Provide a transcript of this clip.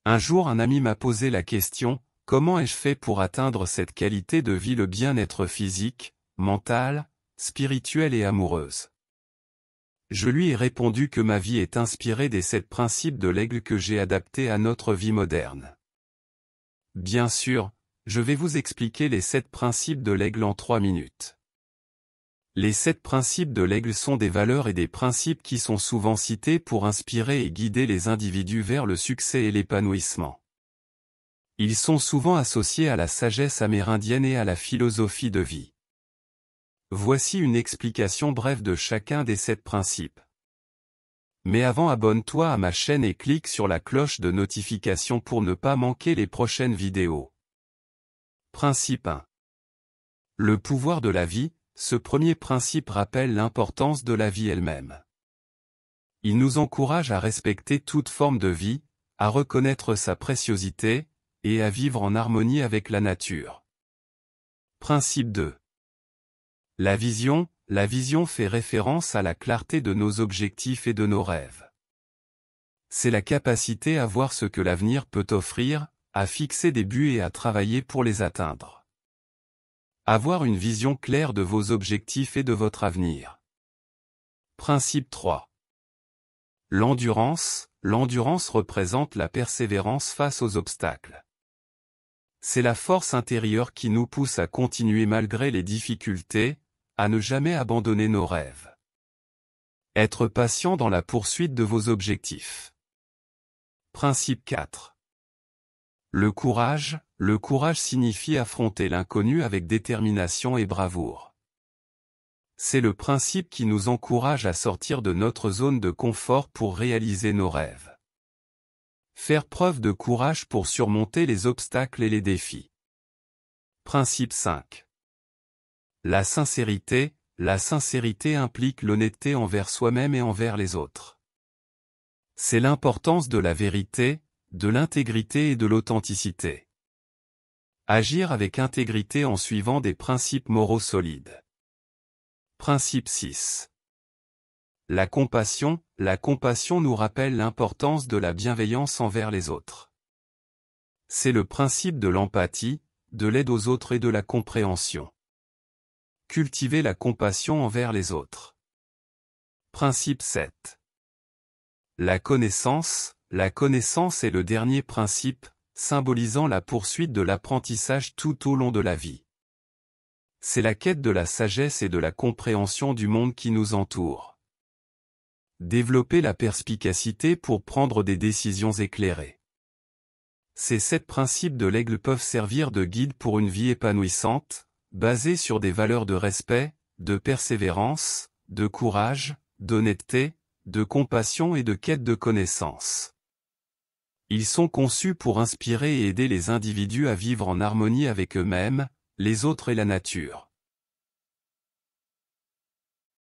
Un jour un ami m'a posé la question, comment ai-je fait pour atteindre cette qualité de vie, le bien-être physique, mental, spirituel et amoureuse? Je lui ai répondu que ma vie est inspirée des 7 principes de l'aigle que j'ai adaptés à notre vie moderne. Bien sûr, je vais vous expliquer les 7 principes de l'aigle en 3 minutes. Les 7 principes de l'aigle sont des valeurs et des principes qui sont souvent cités pour inspirer et guider les individus vers le succès et l'épanouissement. Ils sont souvent associés à la sagesse amérindienne et à la philosophie de vie. Voici une explication brève de chacun des 7 principes. Mais avant, abonne-toi à ma chaîne et clique sur la cloche de notification pour ne pas manquer les prochaines vidéos. Principe 1. Le pouvoir de la vie. Ce premier principe rappelle l'importance de la vie elle-même. Il nous encourage à respecter toute forme de vie, à reconnaître sa préciosité, et à vivre en harmonie avec la nature. Principe 2. La vision fait référence à la clarté de nos objectifs et de nos rêves. C'est la capacité à voir ce que l'avenir peut offrir, à fixer des buts et à travailler pour les atteindre. Avoir une vision claire de vos objectifs et de votre avenir. Principe 3. L'endurance représente la persévérance face aux obstacles. C'est la force intérieure qui nous pousse à continuer malgré les difficultés, à ne jamais abandonner nos rêves. Être patient dans la poursuite de vos objectifs. Principe 4. Le courage signifie affronter l'inconnu avec détermination et bravoure. C'est le principe qui nous encourage à sortir de notre zone de confort pour réaliser nos rêves. Faire preuve de courage pour surmonter les obstacles et les défis. Principe 5. La sincérité implique l'honnêteté envers soi-même et envers les autres. C'est l'importance de la vérité, de l'intégrité et de l'authenticité. Agir avec intégrité en suivant des principes moraux solides. Principe 6. La compassion nous rappelle l'importance de la bienveillance envers les autres. C'est le principe de l'empathie, de l'aide aux autres et de la compréhension. Cultiver la compassion envers les autres. Principe 7. La connaissance est le dernier principe, symbolisant la poursuite de l'apprentissage tout au long de la vie. C'est la quête de la sagesse et de la compréhension du monde qui nous entoure. Développer la perspicacité pour prendre des décisions éclairées. Ces 7 principes de l'aigle peuvent servir de guide pour une vie épanouissante, basée sur des valeurs de respect, de persévérance, de courage, d'honnêteté, de compassion et de quête de connaissance. Ils sont conçus pour inspirer et aider les individus à vivre en harmonie avec eux-mêmes, les autres et la nature.